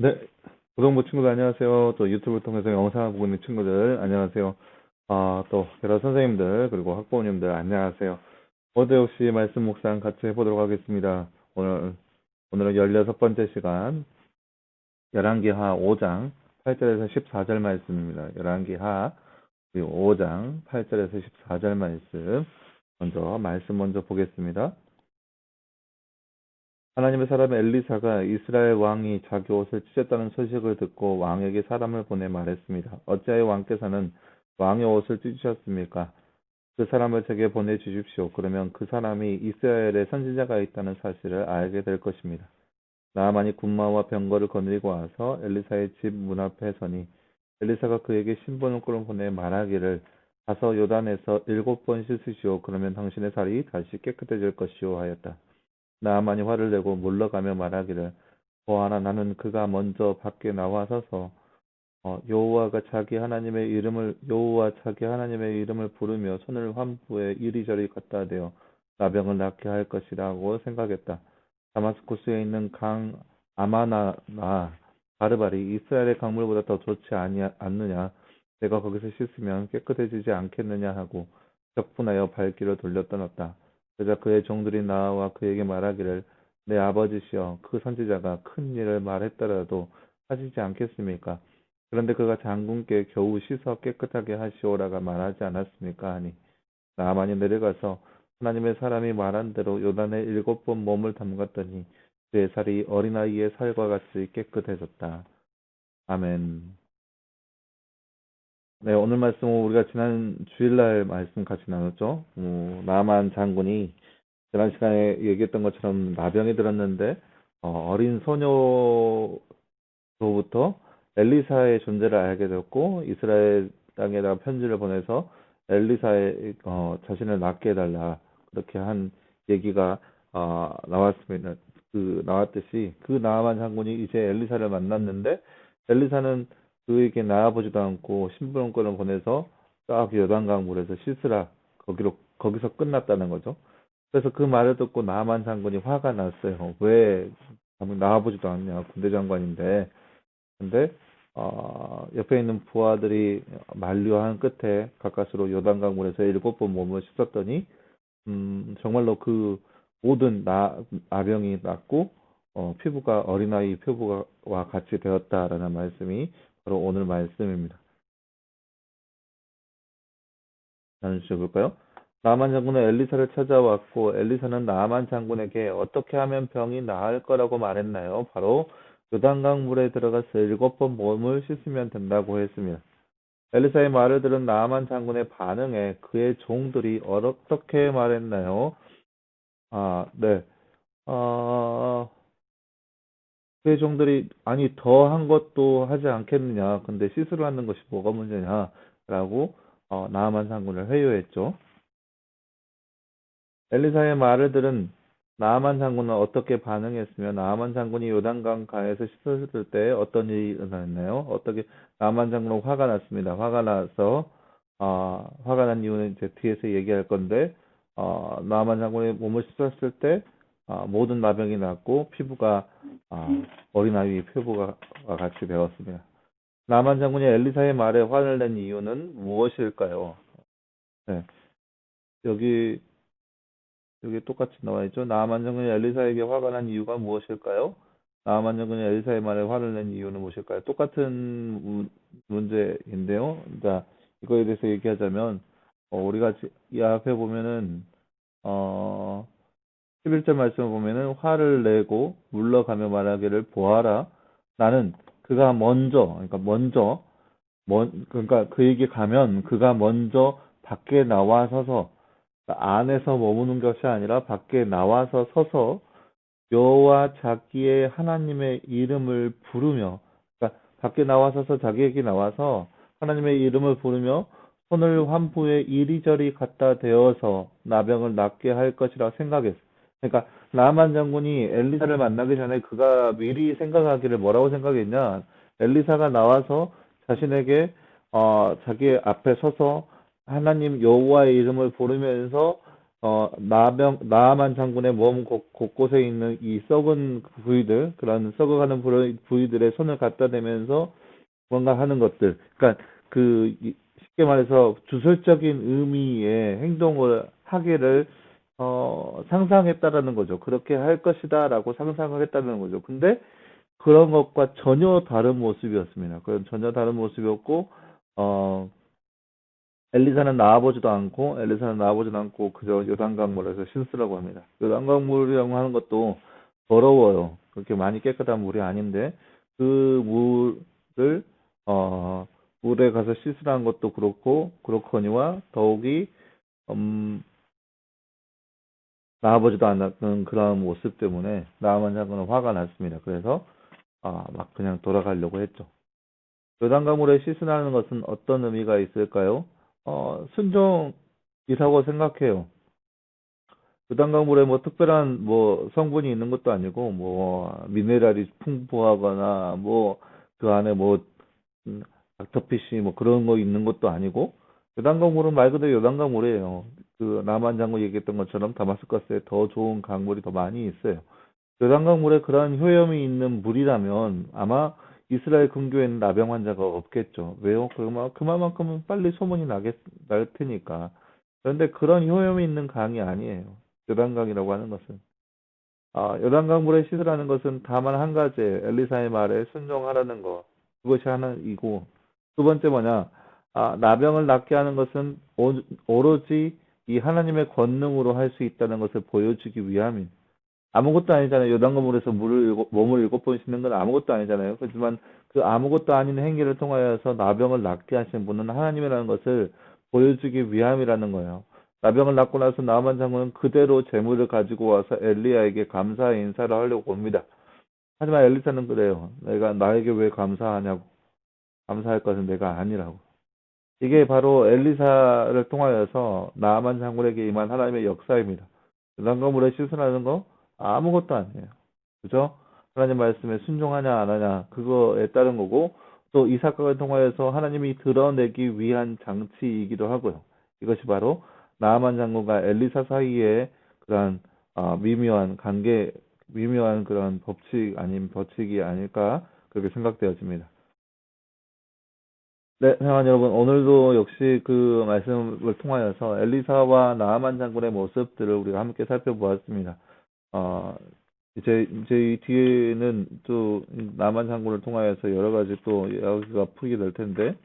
네, 구독부 친구들 안녕하세요. 또 유튜브를 통해서 영상을 보고 있는 친구들 안녕하세요. 또 여러 선생님들 그리고 학부모님들 안녕하세요. 오늘 역시 말씀 묵상 같이 해보도록 하겠습니다. 오늘은 16번째 시간 열왕기하 5장 8절에서 14절 말씀입니다. 열왕기하 5장 8절에서 14절 말씀 먼저 보겠습니다. 하나님의 사람 엘리사가 이스라엘 왕이 자기 옷을 찢었다는 소식을 듣고 왕에게 사람을 보내 말했습니다. 어찌하여 왕께서는 왕의 옷을 찢으셨습니까? 그 사람을 제게 보내주십시오. 그러면 그 사람이 이스라엘에 선지자가 있다는 사실을 알게 될 것입니다. 나아만이 군마와 병거를 거느리고 와서 엘리사의 집 문 앞에 서니 엘리사가 그에게 신부문구를 보내 말하기를 가서 요단에서 7번 씻으시오. 그러면 당신의 살이 다시 깨끗해질 것이오 하였다. 나아만이 화를 내고 물러가며 말하기를 보아라 나는 그가 먼저 밖에 나와서서 여호와 자기 하나님의 이름을 부르며 손을 환부에 이리저리 갖다 대어 나병을 낫게 할 것이라고 생각했다. 다마스쿠스에 있는 강 아마나나 바르발이 이스라엘의 강물보다 더 좋지 않느냐? 내가 거기서 씻으면 깨끗해지지 않겠느냐 하고 격분하여 발길을 돌려 떠났다. 그러자 그의 종들이 나와 그에게 말하기를 내 아버지시여 그 선지자가 큰 일을 말했더라도 하시지 않겠습니까? 그런데 그가 장군께 겨우 씻어 깨끗하게 하시오라가 말하지 않았습니까? 하니 나아만이 내려가서 하나님의 사람이 말한 대로 요단에 7번 몸을 담갔더니 그의 살이 어린아이의 살과 같이 깨끗해졌다. 아멘. 네, 오늘 말씀은 우리가 지난 주일날 말씀 같이 나눴죠. 나아만 장군이 지난 시간에 얘기했던 것처럼 나병이 들었는데 어린 소녀로부터 엘리사의 존재를 알게 되었고 이스라엘 땅에다가 편지를 보내서 엘리사의 자신을 낫게 해달라 그렇게 한 얘기가 나왔습니다. 나왔듯이 그 나아만 장군이 이제 엘리사를 만났는데 엘리사는 그에게 나아보지도 않고 신부름권을 보내서 딱 요단강 물에서 씻으라 거기서 끝났다는 거죠. 그래서 그 말을 듣고 나만 장군이 화가 났어요. 왜 나와보지도 않냐, 군대 장관인데. 근데 옆에 있는 부하들이 만류한 끝에 가까스로 요단강 물에서 7번 몸을 씻었더니 정말로 그 모든 나병이 낫고 피부가 어린아이 피부와 같이 되었다라는 말씀이 바로 오늘 말씀입니다. 나누셔 볼까요? 나만 장군은 엘리사를 찾아왔고 엘리사는 나만 장군에게 어떻게 하면 병이 나을 거라고 말했나요? 바로 요단강 물에 들어가서 7번 몸을 씻으면 된다고 했습니다. 엘리사의 말을 들은 나만 장군의 반응에 그의 종들이 어떻게 말했나요? 네. 어, 그의 종들이 아니 더 한 것도 하지 않겠느냐. 근데 씻으러 하는 것이 뭐가 문제냐라고 나만 장군을 회유했죠. 엘리사의 말을 들은 나아만 장군은 어떻게 반응했으며 나아만 장군이 요단강 가에서 씻었을 때 어떤 일이 일어났나요? 어떻게 나아만 장군은 화가 났습니다. 화가 난 이유는 이제 뒤에서 얘기할 건데 나아만 장군의 몸을 씻었을 때 모든 나병이 났고 피부가 어린아이 피부가 같이 되었습니다. 나아만 장군이 엘리사의 말에 화를 낸 이유는 무엇일까요? 네, 여기 여기 똑같이 나와 있죠. 나아만 장군이 엘리사에게 화가 난 이유가 무엇일까요? 나아만 장군이 엘리사의 말에 화를 낸 이유는 무엇일까요? 똑같은 문제인데요. 자, 이거에 대해서 얘기하자면 우리가 이 앞에 보면은 어, 11절 말씀을 보면은 화를 내고 물러가며 말하기를 보아라. 나는 그가 그러니까 그에게 가면 그가 먼저 밖에 나와서서 안에서 머무는 것이 아니라 밖에 나와서 서서 여호와 자기의 하나님의 이름을 부르며 그러니까 밖에 나와서서 자기에게 나와서 하나님의 이름을 부르며 손을 환부에 이리저리 갖다 대어서 나병을 낫게 할 것이라 생각했어. 그러니까 나만 장군이 엘리사를 만나기 전에 그가 미리 생각하기를 뭐라고 생각했냐? 엘리사가 나와서 자신에게 자기 앞에 서서 하나님 여호와의 이름을 부르면서 나아만 장군의 몸 곳곳에 있는 이 썩은 부위들, 그런 썩어가는 부위들에 손을 갖다 대면서 뭔가 하는 것들. 그러니까 쉽게 말해서 주설적인 의미의 행동을 하기를 상상했다라는 거죠. 그렇게 할 것이다라고 상상을 했다는 거죠. 근데 그런 것과 전혀 다른 모습이었습니다. 그런 전혀 다른 모습이었고, 어, 엘리사는 나와보지도 않고 그저 요단강물에서 씻으라고 합니다. 요단강물이라고 하는 것도 더러워요. 그렇게 많이 깨끗한 물이 아닌데 그 물을 어 물에 가서 씻으라는 것도 그렇거니와 더욱이 음, 나와보지도 않았던 그런 모습 때문에 나아만 장군은 화가 났습니다. 그래서 막 그냥 돌아가려고 했죠. 요단강물에 씻으라는 것은 어떤 의미가 있을까요? 순종이라고 생각해요. 요단강물에 뭐 특별한 뭐 성분이 있는 것도 아니고 뭐 미네랄이 풍부하거나 뭐 그 안에 뭐 닥터피쉬 뭐 그런 거 있는 것도 아니고 요단강물은 말 그대로 요단강물이에요. 그 남한 장군 얘기했던 것처럼 다마스커스에 더 좋은 강물이 더 많이 있어요. 요단강물에 그러한 효염이 있는 물이라면 아마 이스라엘 근교에는 나병 환자가 없겠죠. 왜요? 그만큼은 빨리 소문이 날 테니까. 그런데 그런 효염이 있는 강이 아니에요. 요단강이라고 하는 것은. 요단강 물에 씻으라는 것은 다만 한 가지, 엘리사의 말에 순종하라는 것. 그것이 하나이고, 두 번째 뭐냐, 나병을 낫게 하는 것은 오로지 이 하나님의 권능으로 할 수 있다는 것을 보여주기 위함입니다. 아무것도 아니잖아요. 요단강물에서 몸을 7번 씻는 건 아무것도 아니잖아요. 그렇지만 그 아무것도 아닌 행위를 통하여서 나병을 낫게 하신 분은 하나님이라는 것을 보여주기 위함이라는 거예요. 나병을 낫고 나서 나만 장군은 그대로 재물을 가지고 와서 엘리야에게 감사 인사를 하려고 옵니다. 하지만 엘리사는 그래요. 내가 나에게 왜 감사하냐고. 감사할 것은 내가 아니라고. 이게 바로 엘리사를 통하여서 나아만 장군에게 임한 하나님의 역사입니다. 요단강물에 씻으라는 거 아무것도 아니에요. 그죠? 하나님 말씀에 순종하냐 안 하냐 그거에 따른 거고 또 이 사건을 통하여서 하나님이 드러내기 위한 장치이기도 하고요. 이것이 바로 나아만 장군과 엘리사 사이의 그러한 미묘한 관계, 미묘한 그런 법칙이 아닐까 그렇게 생각되어집니다. 네, 회원 여러분, 오늘도 역시 그 말씀을 통하여서 엘리사와 나아만 장군의 모습들을 우리가 함께 살펴보았습니다. 어, 이제 이 뒤에는 또 나아만 장군을 통하여서 여러 가지 또 이야기가 풀게 될 텐데,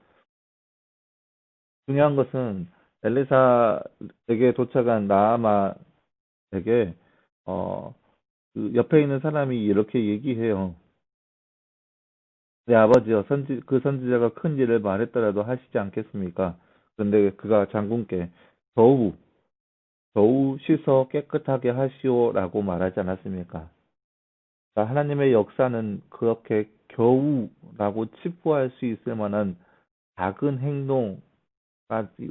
중요한 것은 엘리사에게 도착한 나아만에게, 어, 그 옆에 있는 사람이 이렇게 얘기해요. 내 아버지여, 그 선지자가 큰 일을 말했더라도 하시지 않겠습니까? 그런데 그가 장군께 더욱 겨우 씻어 깨끗하게 하시오라고 말하지 않았습니까? 그러니까 하나님의 역사는 그렇게 겨우라고 치부할 수 있을 만한 작은 행동까지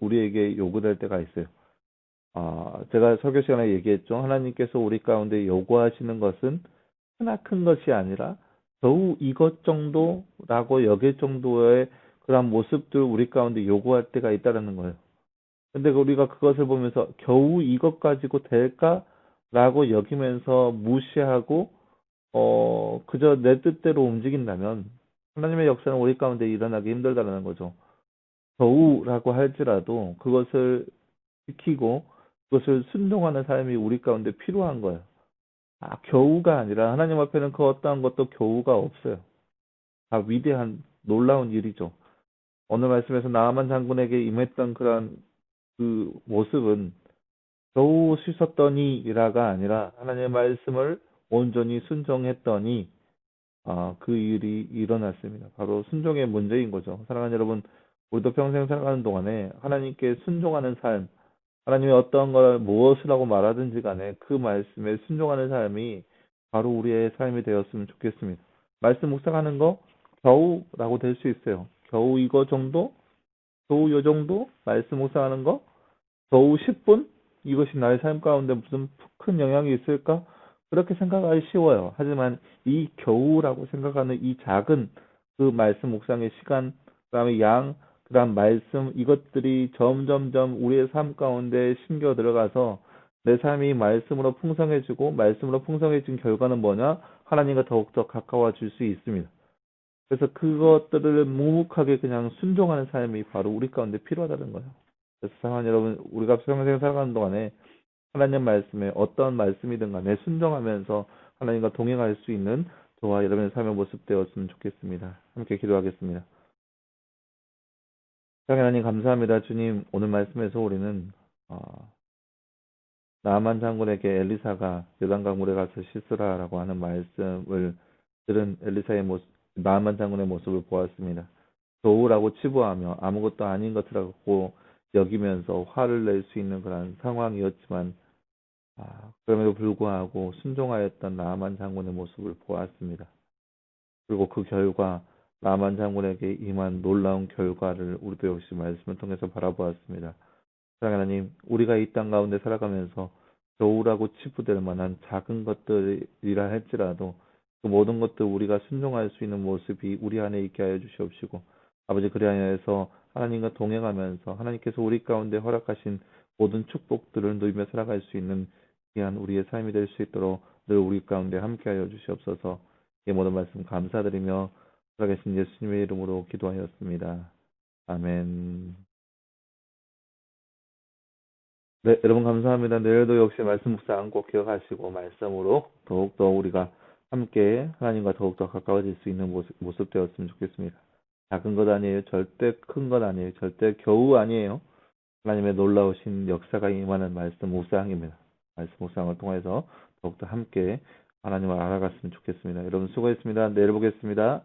우리에게 요구될 때가 있어요. 제가 설교 시간에 얘기했죠. 하나님께서 우리 가운데 요구하시는 것은 크나 큰 것이 아니라 겨우 이것 정도라고 여길 정도의 그런 모습들 우리 가운데 요구할 때가 있다는 거예요. 근데 우리가 그것을 보면서 겨우 이것 가지고 될까라고 여기면서 무시하고 그저 내 뜻대로 움직인다면 하나님의 역사는 우리 가운데 일어나기 힘들다는 거죠. 겨우라고 할지라도 그것을 지키고 그것을 순종하는 삶이 우리 가운데 필요한 거예요. 겨우가 아니라 하나님 앞에는 그 어떠한 것도 겨우가 없어요. 다 위대한 놀라운 일이죠. 오늘 말씀에서 나아만 장군에게 임했던 그런 그 모습은 겨우 씻었더니라가 아니라 하나님의 말씀을 온전히 순종했더니 그 일이 일어났습니다. 바로 순종의 문제인 거죠. 사랑하는 여러분, 우리도 평생 살아가는 동안에 하나님께 순종하는 삶, 하나님이 어떤 걸 무엇을 하고 말하든지 간에 그 말씀에 순종하는 삶이 바로 우리의 삶이 되었으면 좋겠습니다. 말씀 묵상하는 거 겨우라고 될 수 있어요. 겨우 이거 정도? 겨우 요 정도? 말씀 묵상하는 거? 겨우 10분? 이것이 나의 삶 가운데 무슨 큰 영향이 있을까? 그렇게 생각하기 쉬워요. 하지만 이 겨우라고 생각하는 이 작은 그 말씀 묵상의 시간, 그다음에 양, 그런 말씀, 이것들이 점점점 우리의 삶 가운데 심겨 들어가서 내 삶이 말씀으로 풍성해지고, 말씀으로 풍성해진 결과는 뭐냐? 하나님과 더욱더 가까워질 수 있습니다. 그래서 그것들을 묵묵하게 그냥 순종하는 삶이 바로 우리 가운데 필요하다는 거예요. 그래서 사랑하는 여러분, 우리가 평생 살아가는 동안에 하나님 말씀에 어떤 말씀이든 간에 순종하면서 하나님과 동행할 수 있는 저와 여러분의 삶의 모습 되었으면 좋겠습니다. 함께 기도하겠습니다. 사랑하는 하나님 감사합니다. 주님, 오늘 말씀에서 우리는 나아만 장군에게 엘리사가 요단강 물에 가서 씻으라라고 하는 말씀을 들은 엘리사의 모습, 나아만 장군의 모습을 보았습니다. 도우라고 치부하며 아무것도 아닌 것이라고 여기면서 화를 낼 수 있는 그런 상황이었지만, 그럼에도 불구하고 순종하였던 나아만 장군의 모습을 보았습니다. 그리고 그 결과 나아만 장군에게 임한 놀라운 결과를 우리도 역시 말씀을 통해서 바라보았습니다. 사랑하는 하나님, 우리가 이 땅 가운데 살아가면서 겨우라고 치부될 만한 작은 것들이라 할지라도 그 모든 것들 우리가 순종할 수 있는 모습이 우리 안에 있게 하여 주시옵시고, 아버지 그리 하여서 하나님과 동행하면서 하나님께서 우리 가운데 허락하신 모든 축복들을 누리며 살아갈 수 있는 귀한 우리의 삶이 될 수 있도록 늘 우리 가운데 함께하여 주시옵소서. 이 모든 말씀 감사드리며 살아계신 예수님의 이름으로 기도하였습니다. 아멘. 네, 여러분 감사합니다. 내일도 역시 말씀 묵상 꼭 기억하시고 말씀으로 더욱더 우리가 함께 하나님과 더욱더 가까워질 수 있는 모습 되었으면 좋겠습니다. 작은 것 아니에요. 절대 큰 것 아니에요. 절대 겨우 아니에요. 하나님의 놀라우신 역사가 임하는 말씀 묵상입니다. 말씀 묵상을 통해서 더욱더 함께 하나님을 알아갔으면 좋겠습니다. 여러분 수고했습니다. 내일 보겠습니다.